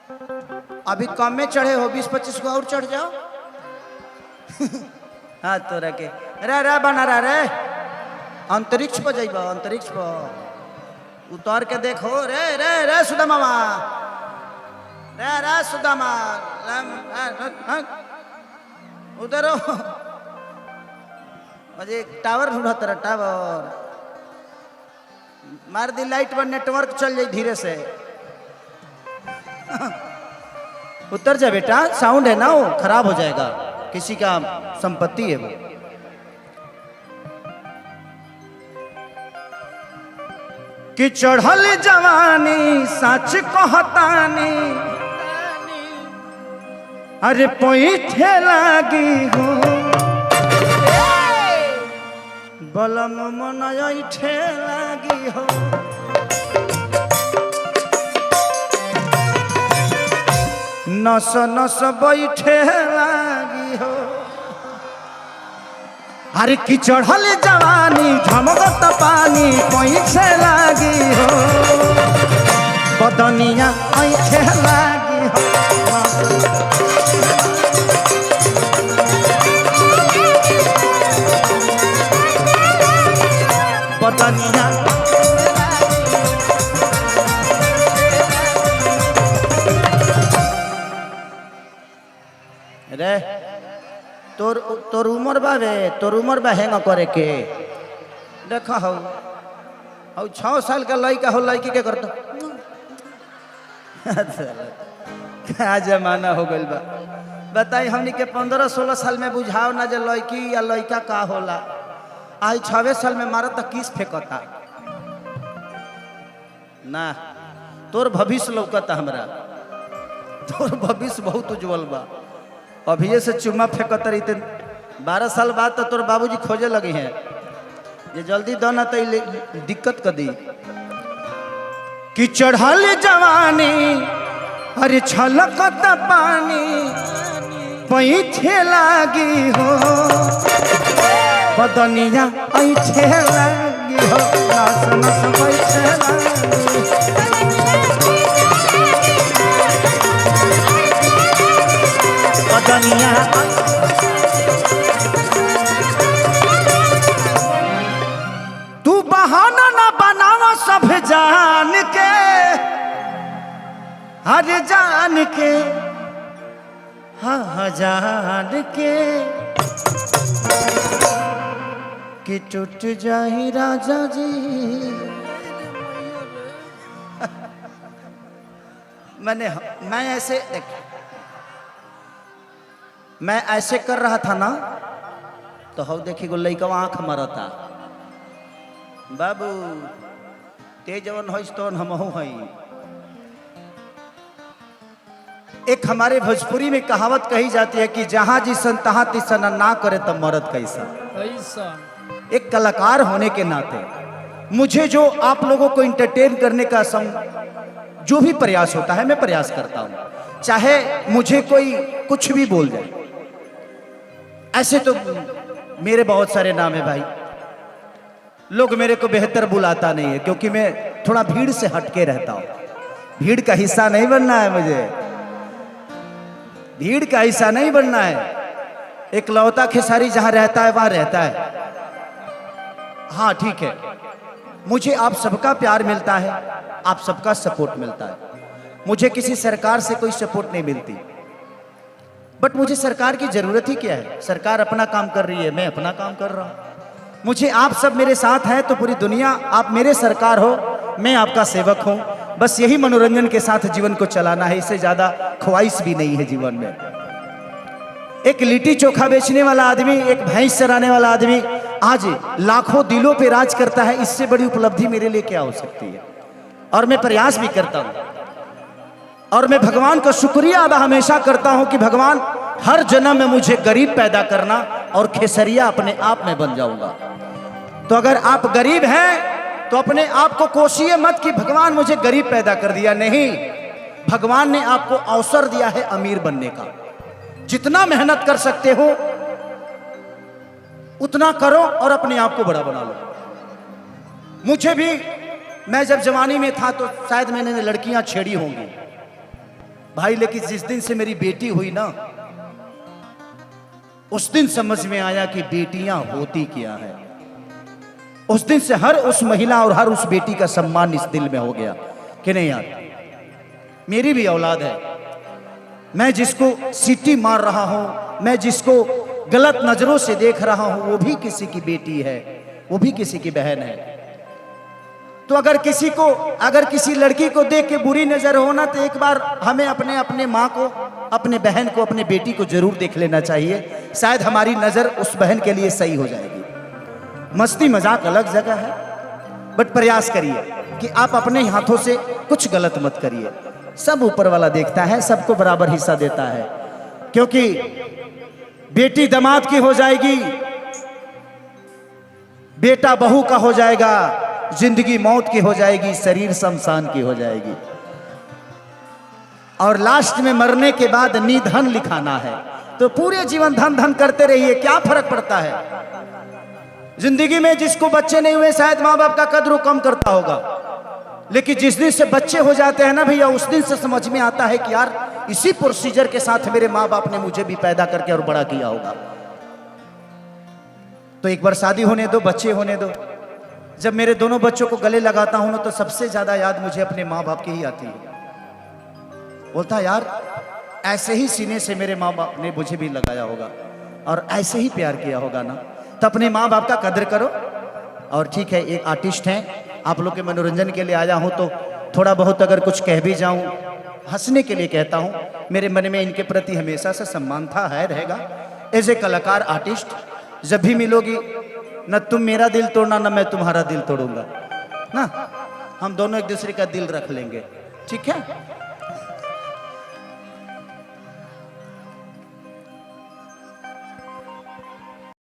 अभी कम में चढ़े हो, 20-25 को और चढ़ जाओ। हाँ तो रखे रे बना रे अंतरिक्ष पर जाइबा, अंतरिक्ष पर उतार के देखो रे रे रे सुदामा, रे सुदामा उधर मुझे टावर ढूंढा तेरा, टावर मार दी लाइट पर नेटवर्क चल जाए धीरे से। उतर जा बेटा, साउंड है ना वो खराब हो जाएगा, किसी का संपत्ति है वो। कि चढ़ल जवानी सच कहतानी, अरे पैठे लागी हो बलम मन ऐठे लागी हो। नस नस बैठे लागी हो। अरे कि चढ़ल जवानी झमकत पानी पैठे लागी हो, बदनिया ऐठे लागी हो। बदनिया रे तोर उमर बावे, तोर उमर बा हेंगा करे के देखा हो। 6 साल का लड़का हो, लड़की के करता क्या जमाना हो गइल बा। बताई हमनी के 15-16 साल में बुझाओ ना जे लड़की या लड़का का होला। आज 6 साल में मारा तो किस फेंकता ना। तोर भविष्य लौकता हमरा, तोर भविष्य बहुत उज्जवल बा। अभी से चुम्मा फेंकत रही 12 साल बाद तो तोर बाबूजी खोजे लगे हैं ये जल्दी दो ना तो दिक्कत कर दी। कि चढ़ल जवानी अरे छलकत पानी पैठे लागी हो, बदनिया ऐठे लागी हो। नस नस बैठे लागी बदनिया। तू बहाना ना बनावा सब जान के, हर जान के, हाँ जान के कि टूट जाही राजा जी। मैं ऐसे देख, मैं ऐसे कर रहा था ना तो हो देखी गो लइका आंख मरता। बाबू तेजवन हो तो हम हई। एक हमारे भोजपुरी में कहावत कही जाती है कि जहां जिसन तहां तिसन ना करे तब मरद कैसा। एक कलाकार होने के नाते मुझे जो आप लोगों को इंटरटेन करने का जो भी प्रयास होता है मैं प्रयास करता हूं, चाहे मुझे कोई कुछ भी बोल जाए। ऐसे तो मेरे बहुत सारे नाम है भाई, लोग मेरे को बेहतर बुलाता नहीं है क्योंकि मैं थोड़ा भीड़ से हटके रहता हूं। भीड़ का हिस्सा नहीं बनना है मुझे, भीड़ का हिस्सा नहीं बनना है। एक लौता खेसारी जहां रहता है वहां रहता है। हाँ ठीक है, मुझे आप सबका प्यार मिलता है, आप सबका सपोर्ट मिलता है। मुझे किसी सरकार से कोई सपोर्ट नहीं मिलती, बट मुझे सरकार की जरूरत ही क्या है। सरकार अपना काम कर रही है, मैं अपना काम कर रहा हूं। मुझे आप सब मेरे साथ हैं तो पूरी दुनिया, आप मेरे सरकार हो, मैं आपका सेवक हूं। बस यही मनोरंजन के साथ जीवन को चलाना है, इससे ज्यादा ख्वाहिश भी नहीं है जीवन में। एक लिट्टी चोखा बेचने वाला आदमी, एक भैंस चराने वाला आदमी आज लाखों दिलों पे राज करता है। इससे बड़ी उपलब्धि मेरे लिए क्या हो सकती है। और मैं प्रयास भी करता हूं और मैं भगवान का शुक्रिया अदा हमेशा करता हूं कि भगवान हर जन्म में मुझे गरीब पैदा करना और खेसरिया अपने आप में बन जाऊंगा। तो अगर आप गरीब हैं तो अपने आप को कोसिए मत कि भगवान मुझे गरीब पैदा कर दिया। नहीं, भगवान ने आपको अवसर दिया है अमीर बनने का। जितना मेहनत कर सकते हो उतना करो और अपने आप को बड़ा बना लो। मुझे भी, मैं जब जवानी में था तो शायद मैंने लड़कियां छेड़ी होंगी, भाई लेकिन जिस दिन से मेरी बेटी हुई ना, उस दिन समझ में आया कि बेटियां होती क्या है। उस दिन से हर उस महिला और हर उस बेटी का सम्मान इस दिल में हो गया कि नहीं यार, मेरी भी औलाद है। मैं जिसको सीटी मार रहा हूं, मैं जिसको गलत नजरों से देख रहा हूं, वो भी किसी की बेटी है, वो भी किसी की बहन है। तो अगर किसी लड़की को देख के बुरी नजर हो ना, तो एक बार हमें अपने माँ को, अपने बहन को, अपने बेटी को जरूर देख लेना चाहिए। शायद हमारी नजर उस बहन के लिए सही हो जाएगी। मस्ती मजाक अलग जगह है, बट प्रयास करिए कि आप अपने हाथों से कुछ गलत मत करिए। सब ऊपर वाला देखता है, सबको बराबर हिस्सा देता है। क्योंकि बेटी दामाद की हो जाएगी, बेटा बहू का हो जाएगा, जिंदगी मौत की हो जाएगी, शरीर शमशान की हो जाएगी, और लास्ट में मरने के बाद निधन लिखाना है। तो पूरे जीवन धन धन करते रहिए, क्या फर्क पड़ता है। जिंदगी में जिसको बच्चे नहीं हुए शायद माँ बाप का कद्र कम करता होगा, लेकिन जिस दिन से बच्चे हो जाते हैं ना भैया, उस दिन से समझ में आता है कि यार इसी प्रोसीजर के साथ मेरे माँ बाप ने मुझे भी पैदा करके और बड़ा किया होगा। तो एक बार शादी होने दो, बच्चे होने दो। जब मेरे दोनों बच्चों को गले लगाता हूं ना, तो सबसे ज्यादा याद मुझे अपने माँ बाप की ही आती है। बोलता यार ऐसे ही सीने से मेरे माँ बाप ने मुझे भी लगाया होगा और ऐसे ही प्यार किया होगा ना। तो अपने माँ बाप का कदर करो। और ठीक है, एक आर्टिस्ट हैं, आप लोग के मनोरंजन के लिए आया हूं, तो थोड़ा बहुत अगर कुछ कह भी जाऊं, हंसने के लिए कहता हूं। मेरे मन में इनके प्रति हमेशा से सम्मान था, है, रहेगा। एज ए कलाकार, आर्टिस्ट, जब भी मिलोगी न तुम मेरा दिल तोड़ना, न मैं तुम्हारा दिल तोड़ूंगा ना। हम दोनों एक दूसरे का दिल रख लेंगे, ठीक है।